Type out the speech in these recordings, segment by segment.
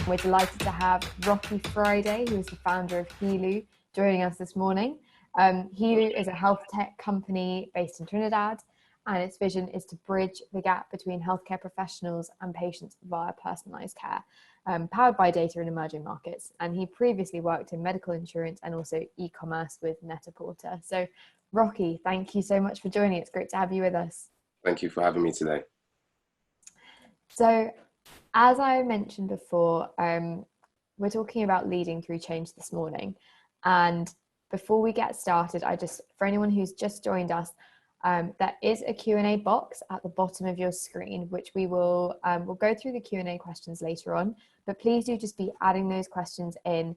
We're delighted to have Rocky Friday, who is the founder of Helu, joining us this morning. Helu is a health tech company based in Trinidad, and its vision is to bridge the gap between healthcare professionals and patients via personalised care, powered by data in emerging markets. And he previously worked in medical insurance and also e-commerce with Net-a-Porter. So Rocky, thank you so much for joining. It's great to have you with us. Thank you for having me today. So as I mentioned before, we're talking about leading through change this morning. And before we get started, for anyone who's just joined us, there is a Q&A box at the bottom of your screen, which we'll go through the Q&A questions later on, but please do just be adding those questions in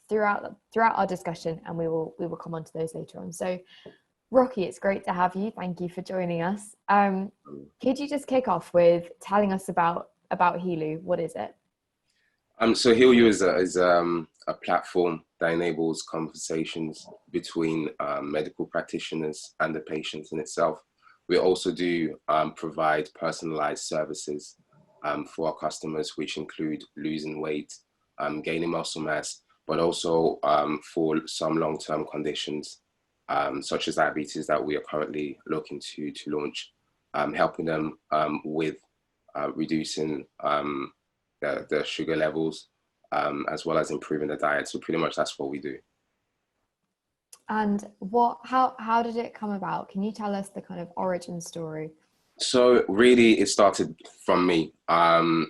throughout our discussion, and we will come on to those later on. So Rocky, it's great to have you. Thank you for joining us. Could you just kick off with telling us about Helu? What is it? So Helu is a platform that enables conversations between medical practitioners and the patients in itself. We also do provide personalized services for our customers, which include losing weight, gaining muscle mass, but also for some long-term conditions, such as diabetes, that we are currently looking to launch, helping them with reducing the sugar levels, as well as improving the diet. So pretty much that's what we do. And how did it come about? Can you tell us the kind of origin story? So really it started from me.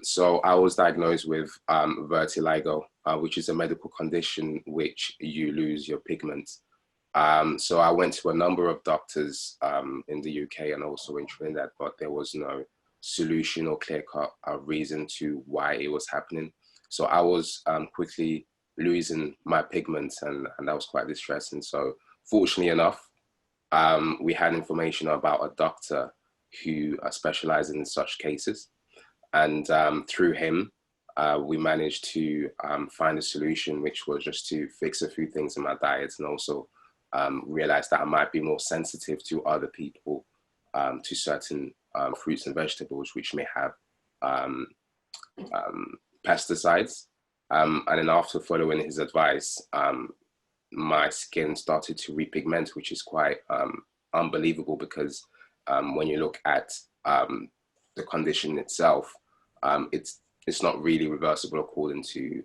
So I was diagnosed with vertigo, which is a medical condition which you lose your pigment. So I went to a number of doctors in the UK and also in Trinidad, but there was no solution or clear-cut reason to why it was happening. So I was quickly losing my pigments, and that was quite distressing. So fortunately enough, we had information about a doctor who specialized in such cases. And through him, we managed to find a solution, which was just to fix a few things in my diet, and also realize that I might be more sensitive to other people, to certain fruits and vegetables, which may have pesticides. And then after following his advice, my skin started to repigment, which is quite unbelievable, because when you look at the condition itself, it's not really reversible according to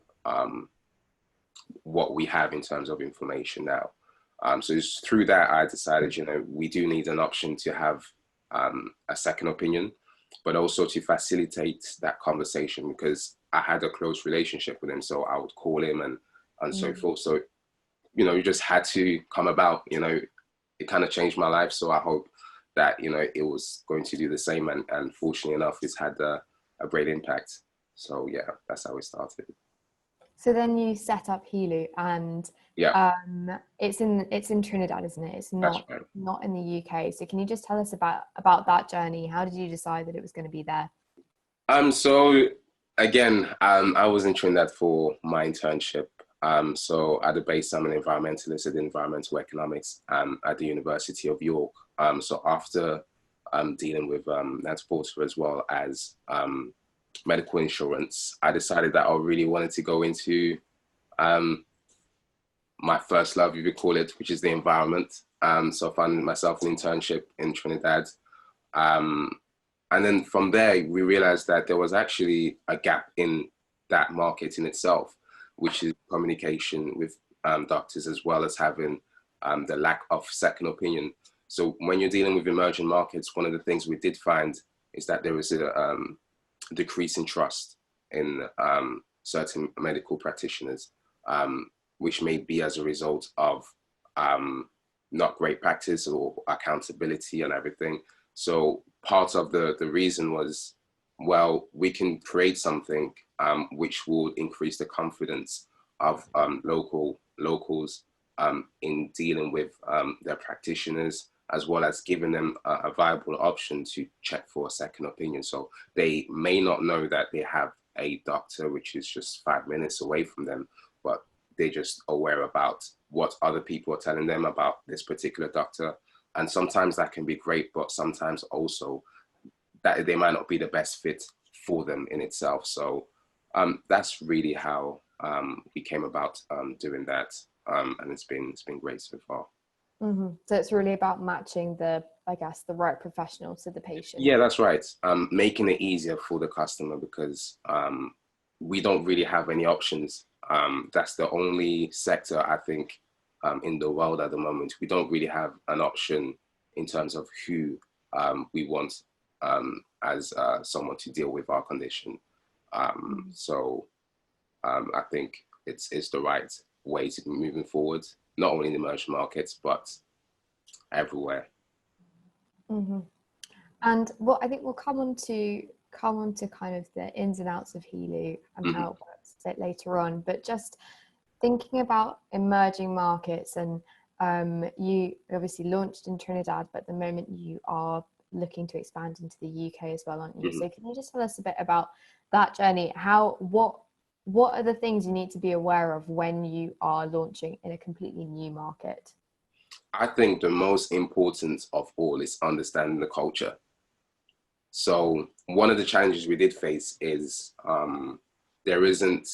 what we have in terms of information now. So it's through that I decided, we do need an option to have a second opinion, but also to facilitate that conversation, because I had a close relationship with him. So I would call him and so forth. So, it just had to come about, it kind of changed my life. So I hope that, it was going to do the same. And fortunately enough, it's had a great impact. So yeah, that's how it started. So then you set up Helu, and yeah, it's in Trinidad, isn't it? It's not right. Not in the UK. So can you just tell us about that journey? How did you decide that it was going to be there? So again, I was in Trinidad for my internship. So at the base, I'm an environmentalist at environmental economics at the University of York. So after dealing with Net-a-Porter as well as medical insurance, I decided that I really wanted to go into my first love, you could call it, which is the environment. So I found myself an internship in Trinidad. And then from there, we realized that there was actually a gap in that market in itself, which is communication with doctors, as well as having the lack of second opinion. So when you're dealing with emerging markets, one of the things we did find is that there was a decrease in trust in certain medical practitioners, which may be as a result of not great practice or accountability and everything. So part of the reason was, well, we can create something which will increase the confidence of locals in dealing with their practitioners, as well as giving them a viable option to check for a second opinion. So they may not know that they have a doctor which is just 5 minutes away from them, but they're just aware about what other people are telling them about this particular doctor. And sometimes that can be great, but sometimes also that they might not be the best fit for them in itself. So That's really how we came about doing that, and it's been great so far. So it's really about matching the, I guess, the right professional to the patient. Yeah, that's right. Making it easier for the customer because we don't really have any options. That's the only sector I think in the world at the moment. We don't really have an option in terms of who we want as someone to deal with our condition. So I think it's the right way to be moving forward, not only in the emerging markets, but everywhere. And what I think we'll come on to kind of the ins and outs of Helu and how it works a bit later on. But just thinking about emerging markets, and you obviously launched in Trinidad, but at the moment you are looking to expand into the UK as well, aren't you? So can you just tell us a bit about that journey? What are the things you need to be aware of when you are launching in a completely new market? I think the most important of all is understanding the culture. So one of the challenges we did face is there isn't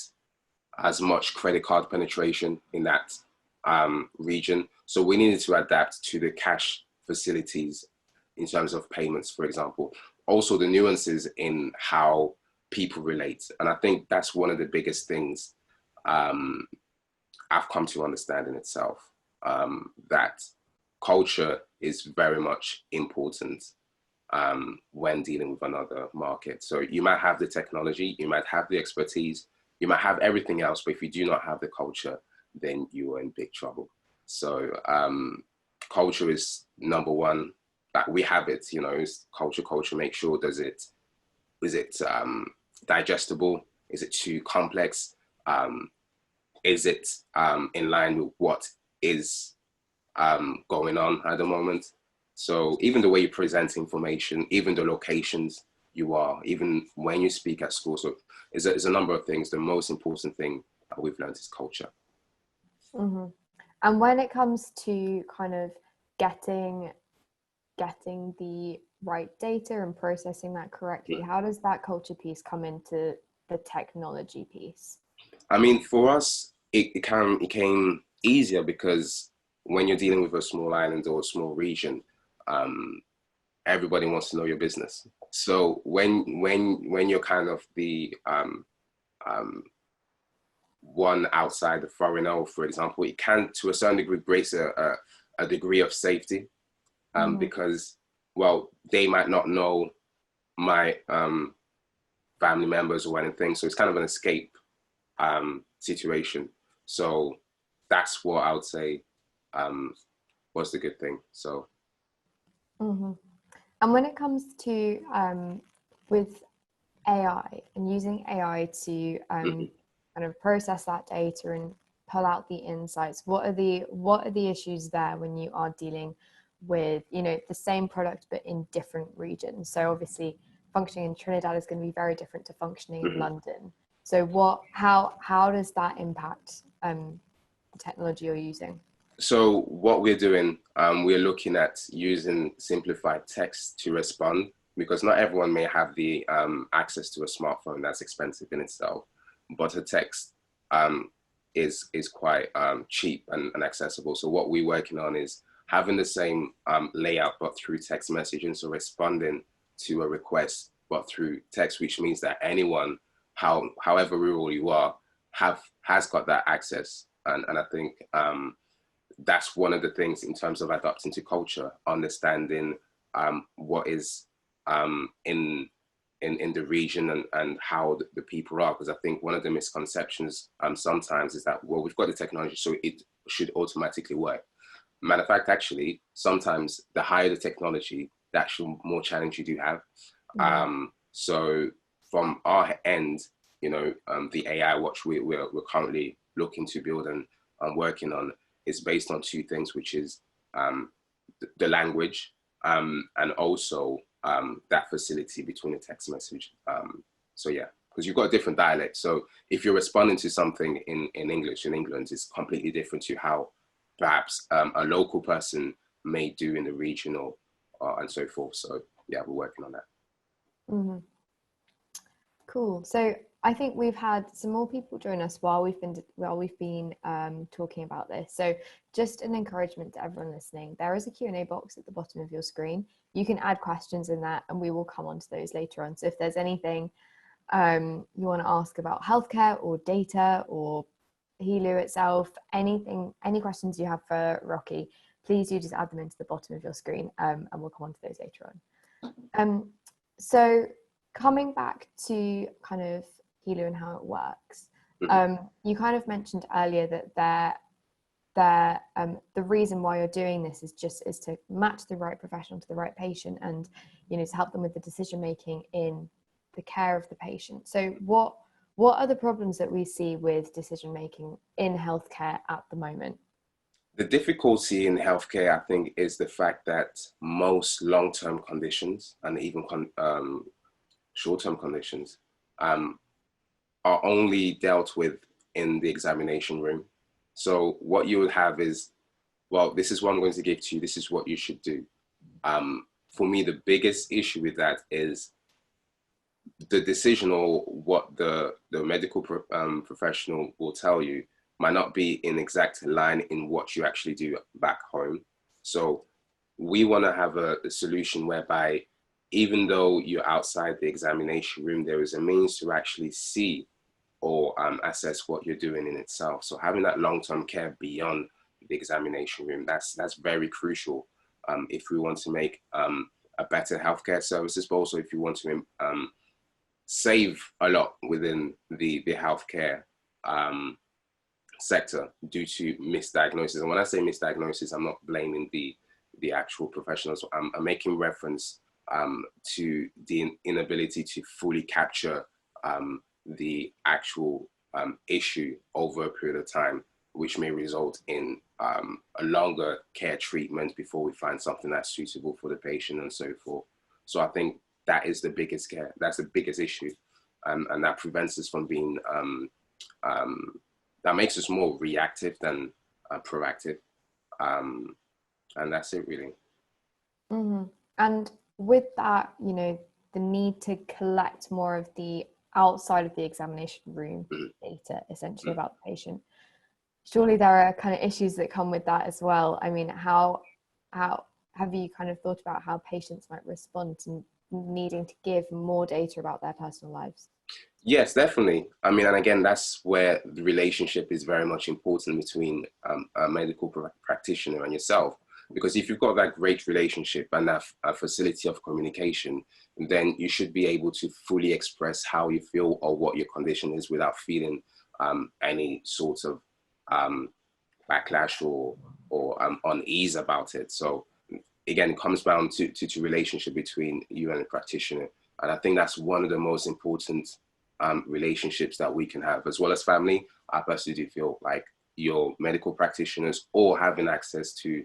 as much credit card penetration in that region. So we needed to adapt to the cash facilities in terms of payments, for example. Also the nuances in how people relate. And I think that's one of the biggest things I've come to understand in itself, that culture is very much important when dealing with another market. So you might have the technology, you might have the expertise, you might have everything else, but if you do not have the culture, then you are in big trouble. So culture is number one. That we have it, you know, is culture. Make sure is it digestible? Is it too complex? Is it in line with what is going on at the moment? So even the way you present information, even the locations you are, even when you speak at school, so is a number of things. The most important thing we've learned is culture. And when it comes to kind of getting the right data and processing that correctly, how does that culture piece come into the technology piece? I mean, for us, it came easier because when you're dealing with a small island or a small region, everybody wants to know your business. So when you're kind of the one outside the foreigner, for example, it can to a certain degree create a degree of safety because, well, they might not know my family members or anything. So it's kind of an escape situation. So that's what I would say was the good thing. So. And when it comes to with AI and using AI to kind of process that data and pull out the insights, what are the issues there when you are dealing with, you know, the same product but in different regions? So obviously functioning in Trinidad is going to be very different to functioning in London. So how does that impact the technology you're using? So what we're doing, we're looking at using simplified text to respond, because not everyone may have the access to a smartphone. That's expensive in itself, but a text is quite cheap and accessible. So what we're working on is having the same layout, but through text messaging. So responding to a request, but through text, which means that anyone, however rural you are, has got that access. And I think that's one of the things in terms of adapting to culture, understanding what is in the region and how the people are. Because I think one of the misconceptions sometimes is that, well, we've got the technology, so it should automatically work. Matter of fact, actually, sometimes the higher the technology, the actual more challenge you do have. So from our end, you know, the AI watch we're currently looking to build and working on is based on two things, which is the language and also that facility between a text message. So yeah, because you've got different dialects. So if you're responding to something in English in England, it's completely different to how perhaps a local person may do in the regional and so forth. So yeah, we're working on that. Cool. So I think we've had some more people join us while we've been talking about this. So just an encouragement to everyone listening, there is a Q&A box at the bottom of your screen. You can add questions in that and we will come on to those later on. So if there's anything you want to ask about healthcare or data or Helu itself, any questions you have for Rocky, please do just add them into the bottom of your screen, and we'll come on to those later on. So coming back to kind of Helu and how it works, you kind of mentioned earlier that the reason why you're doing this is to match the right professional to the right patient, and to help them with the decision making in the care of the patient. So what are the problems that we see with decision making in healthcare at the moment? The difficulty in healthcare, I think, is the fact that most long-term conditions and even short-term conditions are only dealt with in the examination room. So what you would have is, well, this is what I'm going to give to you. This is what you should do. For me, the biggest issue with that is the decision, or what the medical professional will tell you might not be in exact line in what you actually do back home. So we want to have a solution whereby, even though you're outside the examination room, there is a means to actually see or assess what you're doing in itself. So having that long-term care beyond the examination room, that's very crucial if we want to make a better healthcare services, but also if you want to save a lot within the healthcare sector due to misdiagnosis. And when I say misdiagnosis, I'm not blaming the actual professionals. I'm making reference to the inability to fully capture the actual issue over a period of time, which may result in a longer care treatment before we find something that's suitable for the patient and so forth. So I think that is the biggest care. That's the biggest issue, and that prevents us from being that makes us more reactive than proactive, and that's it really. Mm-hmm. And with that, the need to collect more of the outside of the examination room data, essentially about the patient. Surely there are kind of issues that come with that as well. I mean, how have you kind of thought about how patients might respond to needing to give more data about their personal lives? Yes, definitely. I mean, and again, that's where the relationship is very much important between a medical practitioner and yourself. Because if you've got that great relationship and that facility of communication, then you should be able to fully express how you feel or what your condition is without feeling any sort of backlash or unease about it. So again, it comes down to relationship between you and the practitioner. And I think that's one of the most important relationships that we can have, as well as family. I personally do feel like your medical practitioners or having access to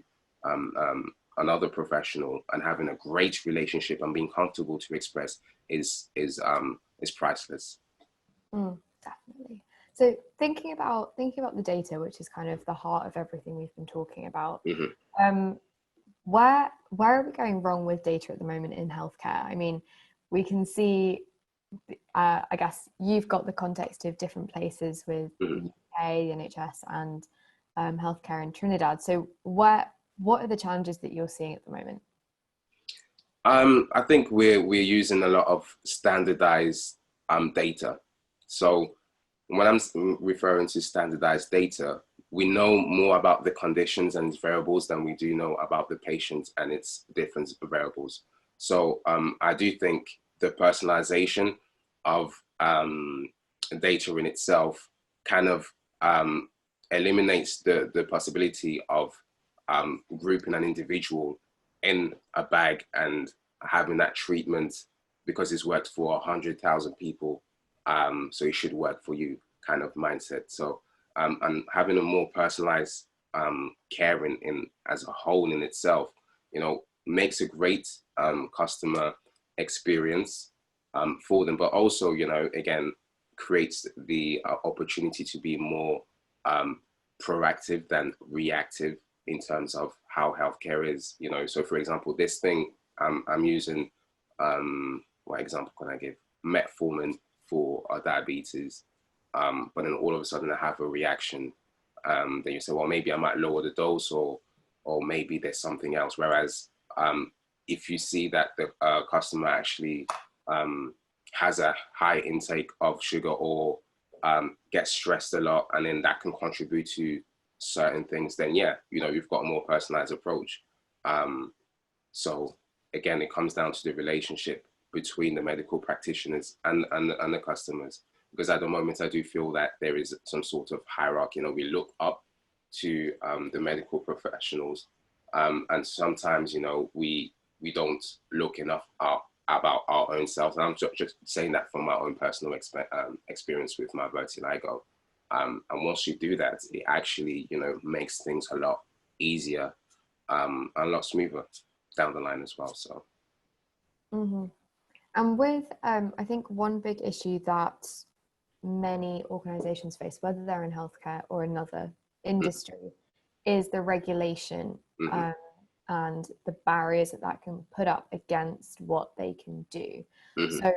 another professional and having a great relationship and being comfortable to express is priceless. Definitely. So thinking about the data, which is kind of the heart of everything we've been talking about, where are we going wrong with data at the moment in healthcare? I mean, we can see, I guess you've got the context of different places with the UK, the NHS, and healthcare in Trinidad. So what are the challenges that you're seeing at the moment? I think we're using a lot of standardized data. So when I'm referring to standardized data, we know more about the conditions and its variables than we do know about the patient and its different variables. So I do think the personalization of data in itself kind of eliminates the possibility of grouping an individual in a bag and having that treatment because it's worked for 100,000 people, so it should work for you kind of mindset. So and having a more personalized care in as a whole in itself, makes a great customer experience for them, but also, again, creates the opportunity to be more proactive than reactive in terms of how healthcare is. So for example, this thing I'm using, what example can I give? Metformin for diabetes, but then all of a sudden I have a reaction. Then you say, well, maybe I might lower the dose, or maybe there's something else. Whereas if you see that the customer actually has a high intake of sugar, or gets stressed a lot, and then that can contribute to certain things, then yeah, you've got a more personalized approach. So again, it comes down to the relationship between the medical practitioners and the customers. Because at the moment, I do feel that there is some sort of hierarchy. We look up to the medical professionals, and sometimes, we don't look enough about our own selves. And I'm just saying that from my own personal experience with my vitiligo. And once you do that, it actually, makes things a lot easier, and a lot smoother down the line as well. So. Mm-hmm. And with, I think one big issue that many organizations face, whether they're in healthcare or another industry, is the regulation, and the barriers that can put up against what they can do. So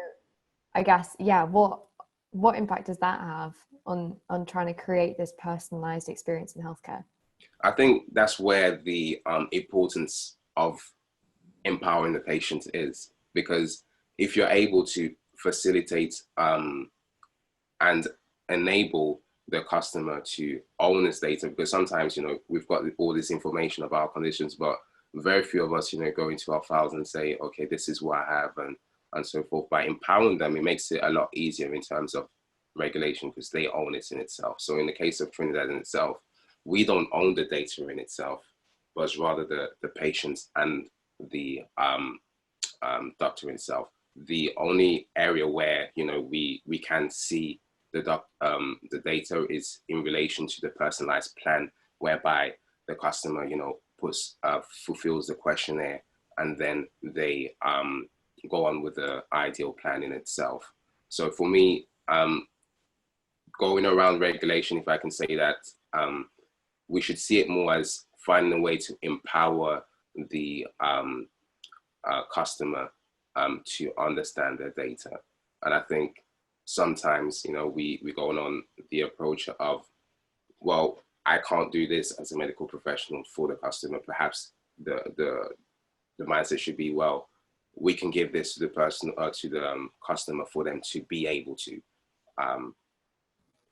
I guess, yeah, what impact does that have on trying to create this personalized experience in healthcare? I think that's where the importance of empowering the patient is, because if you're able to facilitate and enable the customer to own this data, because sometimes, we've got all this information about our conditions, but very few of us, go into our files and say, okay, this is what I have, and so forth. By empowering them, it makes it a lot easier in terms of regulation, because they own it in itself. So in the case of Trinidad in itself, we don't own the data in itself, but rather the patients and the doctor himself. The only area where we can see the data is in relation to the personalized plan, whereby the customer fulfills the questionnaire, and then they go on with the ideal plan in itself. So for me, going around regulation, if I can say that, we should see it more as finding a way to empower the customer to understand their data. And I think sometimes, we go on the approach of, well, I can't do this as a medical professional for the customer. Perhaps the mindset should be, well, we can give this to the person or to the customer for them to be able to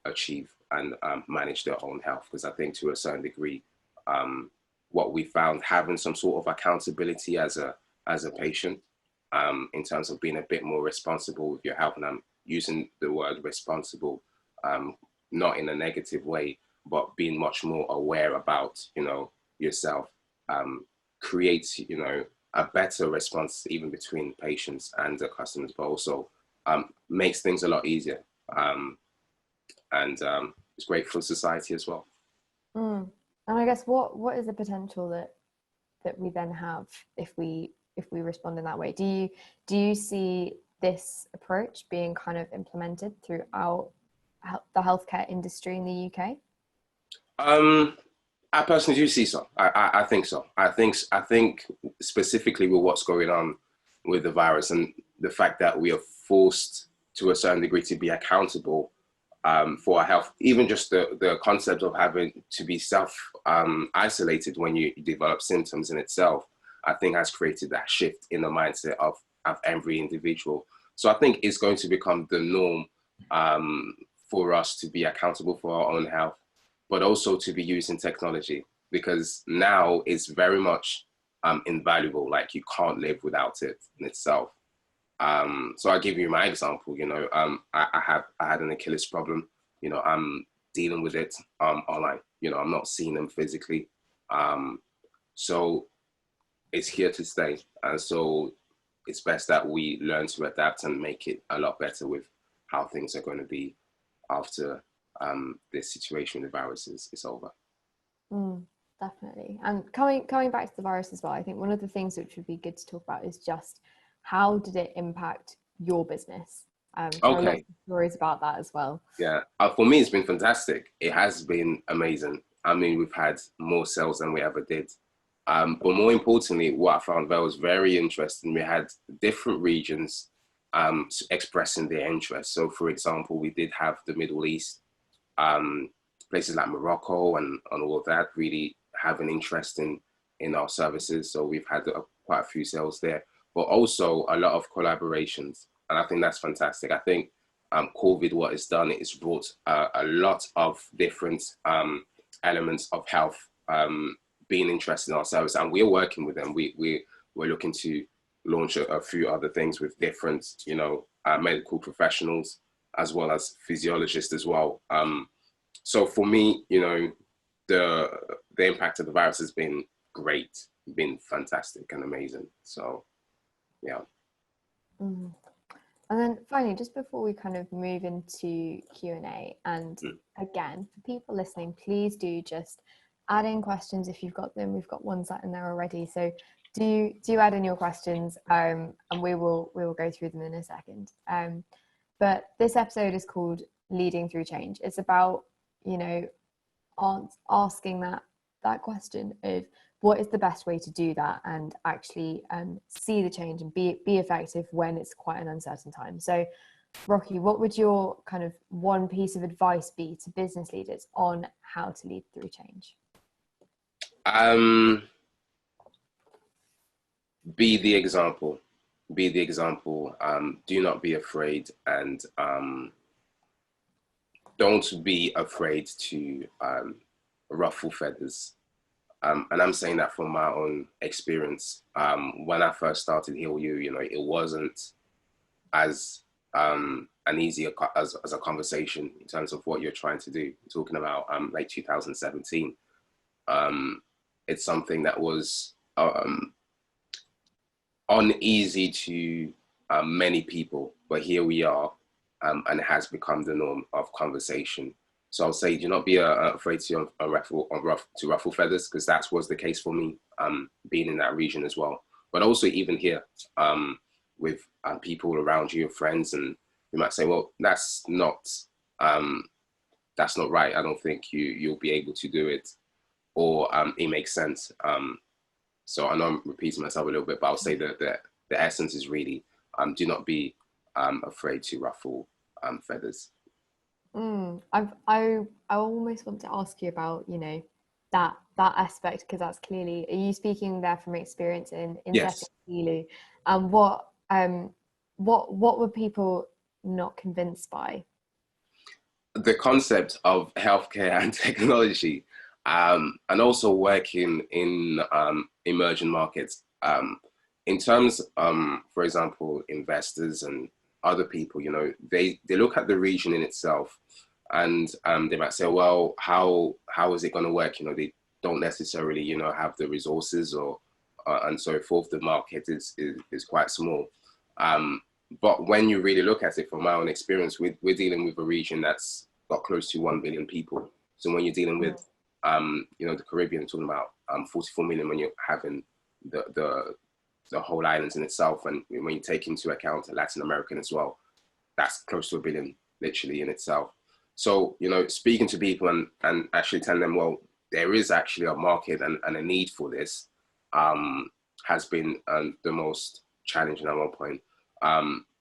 achieve and manage their own health. Because I think to a certain degree, what we found, having some sort of accountability as a patient, in terms of being a bit more responsible with your health, and I'm using the word responsible, not in a negative way, but being much more aware about, yourself, creates, a better response even between patients and the customers, but also makes things a lot easier. And it's great for society as well. And I guess what is the potential that we then have if we respond in that way? Do you see this approach being kind of implemented throughout the healthcare industry in the UK? I personally do see so. I think so. I think specifically with what's going on with the virus, and the fact that we are forced to a certain degree to be accountable for our health, even just the concept of having to be isolated when you develop symptoms in itself, I think has created that shift in the mindset of every individual. So I think it's going to become the norm for us to be accountable for our own health, but also to be using technology, because now it's very much invaluable. Like, you can't live without it in itself. So I'll give you my example. I had an Achilles problem. I'm dealing with it online. I'm not seeing them physically. So it's here to stay. And so it's best that we learn to adapt and make it a lot better with how things are going to be after this situation with the virus is over. Definitely. And coming back to the virus as well, I think one of the things which would be good to talk about is just how did it impact your business? Okay. Stories about that as well. Yeah, for me, it's been fantastic. It has been amazing. I mean, we've had more sales than we ever did. But more importantly, what I found that was very interesting, we had different regions expressing their interest. So, for example, we did have the Middle East, um, places like Morocco and all of that really have an interest in our services. So we've had quite a few sales there, but also a lot of collaborations. And I think that's fantastic. I think COVID, what it's done, it's brought a lot of different elements of health being interested in our service. And we're working with them. We're looking to launch a few other things with different, medical professionals as well as physiologists as well. So for me, the impact of the virus has been great, been fantastic and amazing. So, yeah. Mm. And then finally, just before we kind of move into Q&A, and again, for people listening, please do just add in questions if you've got them. We've got ones that in there already. So do add in your questions, and we will go through them in a second. But this episode is called Leading Through Change. It's about, asking that question of what is the best way to do that and actually see the change and be effective when it's quite an uncertain time. So Rocky, what would your kind of one piece of advice be to business leaders on how to lead through change? Be the example. Do not be afraid, and don't be afraid to ruffle feathers. And I'm saying that from my own experience. When I first started Heal You, it wasn't as an easy as a conversation in terms of what you're trying to do. We're talking about like 2017. It's something that was uneasy to many people, but here we are, and it has become the norm of conversation. So I'll say, do not be afraid to ruffle feathers, because that was the case for me, being in that region as well. But also even here, with people around you, your friends, and you might say, well, that's not right. I don't think you'll be able to do it, or it makes sense. So I know I'm repeating myself a little bit, but I'll say that the essence is really, do not be afraid to ruffle feathers. I almost want to ask you about, that aspect, because that's clearly, are you speaking there from experience in Yes. setting Heal You? And what were people not convinced by? The concept of healthcare and technology, and also working in emerging markets. In terms, for example, investors and other people, they look at the region in itself, and they might say, well, how is it going to work? They don't necessarily, have the resources or and so forth. The market is quite small. But when you really look at it, from my own experience, we're dealing with a region that's got close to 1 billion people. So when you're dealing with, the Caribbean, talking about 44 million, when you're having the whole islands in itself, and when you take into account Latin American as well, that's close to 1 billion, literally, in itself. So, speaking to people and actually telling them, well, there is actually a market and a need for this, has been the most challenging at one point.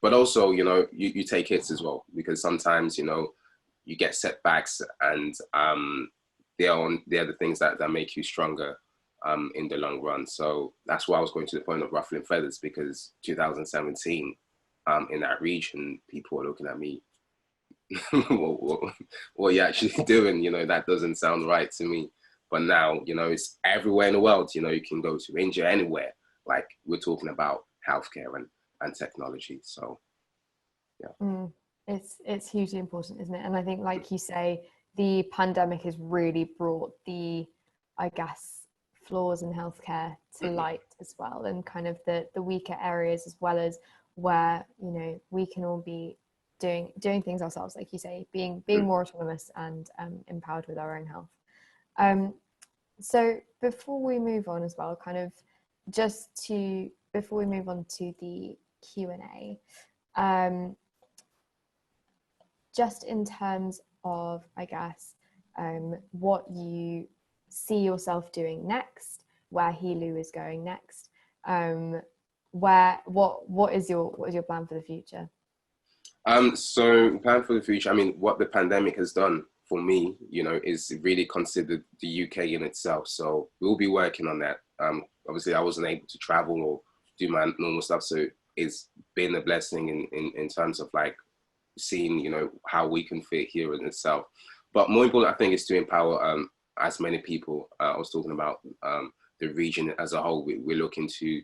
But also, you take hits as well, because sometimes, you get setbacks, and they're the things that make you stronger in the long run. So that's why I was going to the point of ruffling feathers, because 2017, in that region, people were looking at me, what are you actually doing? That doesn't sound right to me. But now, it's everywhere in the world. You can go to India, anywhere. Like, we're talking about healthcare and technology. So, yeah. It's hugely important, isn't it? And I think, like you say, the pandemic has really brought the, I guess, flaws in healthcare to light as well, and kind of the weaker areas, as well as where, we can all be doing things ourselves, like you say, being more autonomous and empowered with our own health. So before we move on as well, kind of before we move on to the Q&A, just in terms of, I guess, what you see yourself doing next, where Heal You is going next, what is your plan for the future? So plan for the future. I mean, what the pandemic has done for me, is really considered the UK in itself. So we'll be working on that. Obviously, I wasn't able to travel or do my normal stuff, so it's been a blessing in terms of like seeing, how we can fit here in itself. But more important, I think, is to empower as many people. I was talking about the region as a whole. We're looking to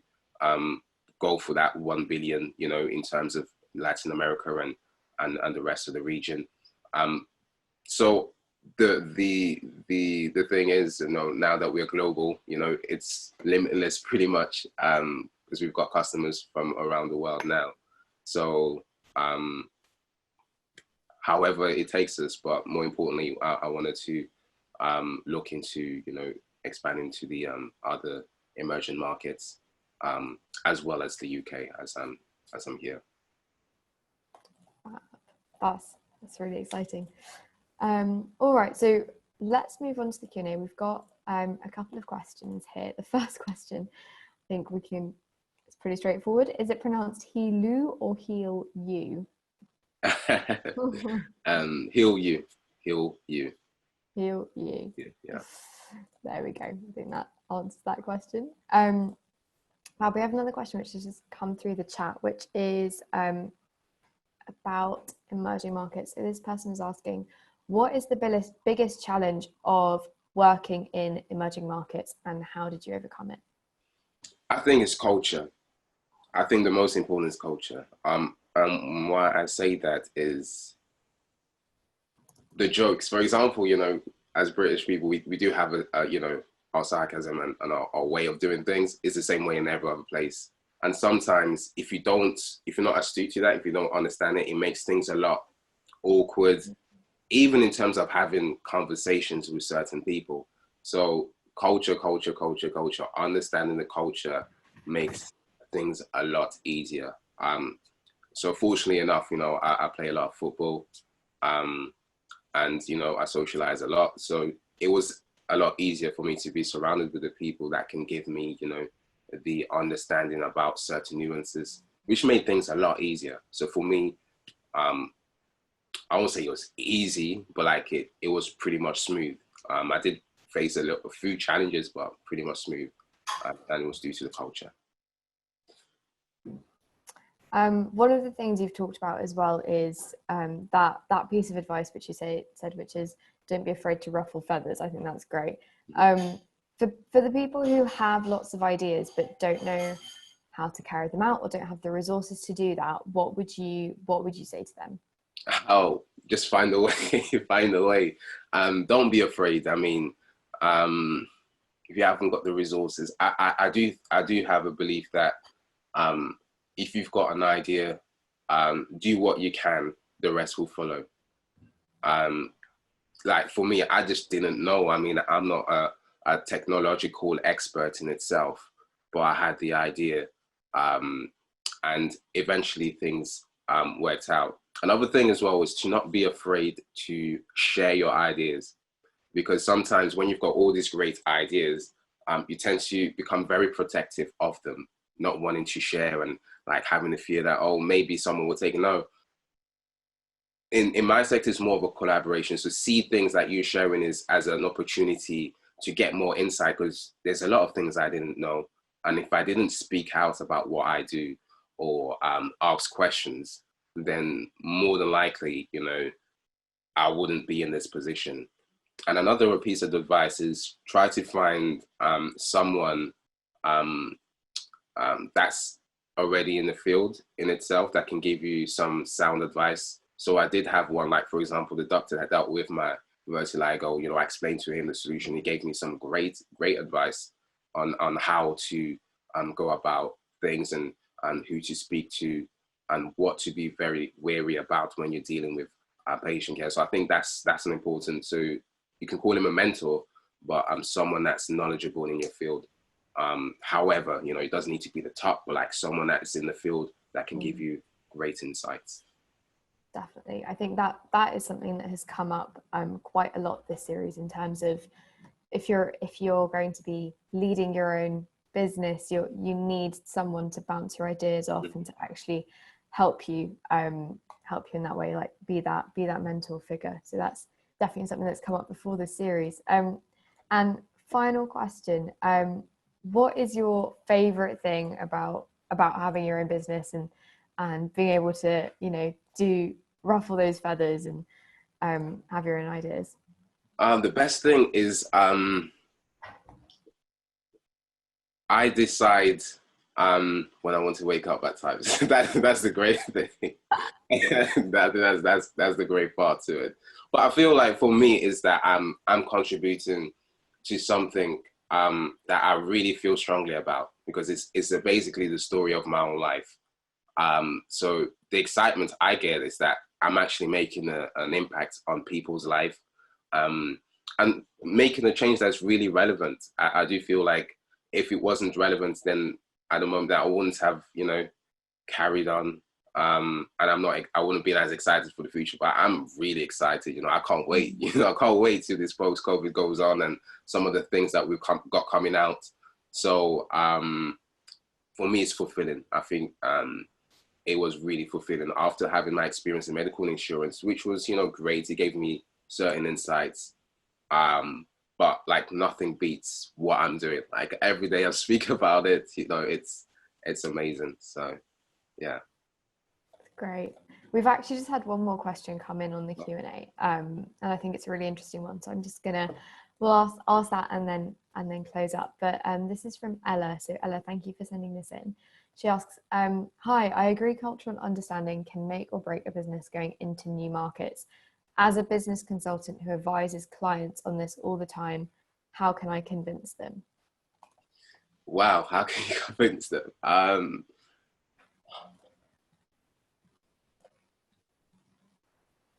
go for that 1 billion, in terms of Latin America and the rest of the region. So the thing is, now that we're global, it's limitless pretty much, because we've got customers from around the world now. So however it takes us, but more importantly, I wanted to look into, expanding to the other emerging markets, as well as the UK as I'm here. That's really exciting. All right, so let's move on to the Q&A. We've got a couple of questions here. The first question, I think it's pretty straightforward. Is it pronounced Heelu or Heal You? Heal you. Heal you. Heal you. Yeah. There we go. I think that answers that question. Now we have another question which has just come through the chat, which is about emerging markets. So this person is asking, what is the biggest challenge of working in emerging markets, and how did you overcome it? I think it's culture. I think the most important is culture. Why I say that is the jokes. For example, as British people, we do have our sarcasm and our way of doing things is the same way in every other place. And sometimes if you're not astute to that, if you don't understand it, it makes things a lot awkward, even in terms of having conversations with certain people. So culture, understanding the culture makes things a lot easier. So fortunately enough, I play a lot of football, and, I socialize a lot. So it was a lot easier for me to be surrounded with the people that can give me, the understanding about certain nuances, which made things a lot easier. So for me, I won't say it was easy, but like it was pretty much smooth. I did face a few challenges, but pretty much smooth, and it was due to the culture. One of the things you've talked about as well is that piece of advice which you said, which is don't be afraid to ruffle feathers. I think that's great. For the people who have lots of ideas but don't know how to carry them out or don't have the resources to do that, what would you say to them? Oh, just find a way. Find a way. Don't be afraid. I mean, if you haven't got the resources, I do have a belief that if you've got an idea, do what you can, the rest will follow. Like for me, I just didn't know. I mean, I'm not a technological expert in itself, but I had the idea, and eventually things worked out. Another thing as well was to not be afraid to share your ideas, because sometimes when you've got all these great ideas, you tend to become very protective of them, not wanting to share and like having the fear that, oh, maybe someone will take it. No. In my sector, it's more of a collaboration. So see things that you're sharing as an opportunity to get more insight, because there's a lot of things I didn't know. And if I didn't speak out about what I do or ask questions, then more than likely, I wouldn't be in this position. And another piece of advice is try to find someone that's already in the field in itself that can give you some sound advice. So I did have one, like for example, the doctor that dealt with my vertigo, I explained to him the solution. He gave me some great advice on how to go about things and who to speak to and what to be very wary about when you're dealing with patient care. So I think that's an important, so you can call him a mentor, but someone that's knowledgeable in your field. However, it doesn't need to be the top, but like someone that's in the field that can give you great insights. Definitely. I think that is something that has come up quite a lot this series, in terms of if you're going to be leading your own business, you need someone to bounce your ideas off and to actually help you in that way, like be that mentor figure. So that's definitely something that's come up before this series. And final question, what is your favorite thing about having your own business and being able to, you know, ruffle those feathers and have your own ideas? The best thing is I decide when I want to wake up at times. That's the great thing. That's the great part to it. But I feel like for me is that I'm contributing to something that I really feel strongly about, because it's basically the story of my own life. So the excitement I get is that I'm actually making an impact on people's life, and making a change that's really relevant. I do feel like if it wasn't relevant, then at the moment that I wouldn't have, you know, carried on. And I wouldn't be as excited for the future, but I'm really excited. You know, I can't wait. You know, I can't wait till this post-COVID goes on and some of the things that we've got coming out. So for me, it's fulfilling. I think it was really fulfilling after having my experience in medical insurance, which was, you know, great. It gave me certain insights. But like nothing beats what I'm doing. Like every day I speak about it, you know, it's amazing. So yeah. Great. We've actually just had one more question come in on the Q&A, and I think it's a really interesting one. So I'm just we'll ask that and then close up. But this is from Ella. So Ella, thank you for sending this in. She asks, hi, I agree cultural understanding can make or break a business going into new markets. As a business consultant who advises clients on this all the time, how can I convince them? Wow, how can you convince them?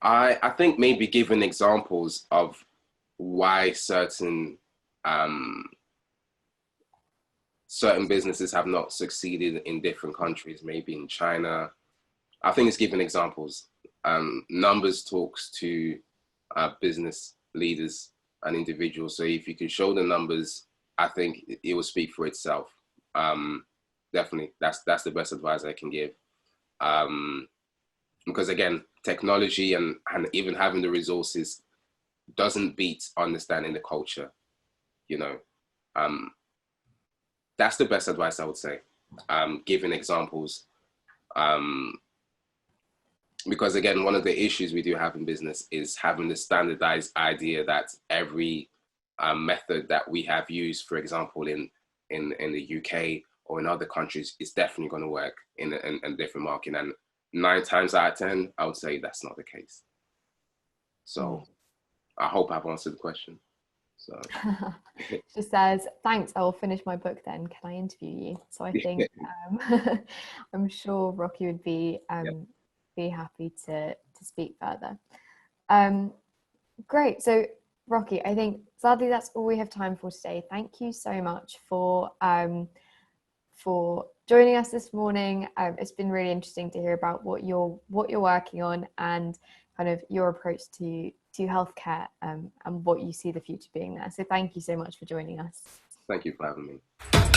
I think maybe giving examples of why certain businesses have not succeeded in different countries, maybe in China. I think it's giving examples. Numbers talks to business leaders and individuals. So if you can show the numbers, I think it will speak for itself. Definitely, that's the best advice I can give. Because again, technology and even having the resources doesn't beat understanding the culture. You know, that's the best advice I would say. Giving examples. Because again, one of the issues we do have in business is having the standardized idea that every method that we have used, for example, in the UK or in other countries, is definitely going to work in a different market. And 9 times out of 10, I would say that's not the case. So I hope I've answered the question. So she says, thanks, I will finish my book then. Can I interview you? So I think I'm sure Rocky would be happy to speak further. Great. So Rocky, I think sadly that's all we have time for today. Thank you so much for joining us this morning. It's been really interesting to hear about what you're working on and kind of your approach to healthcare, and what you see the future being there. So thank you so much for joining us. Thank you for having me.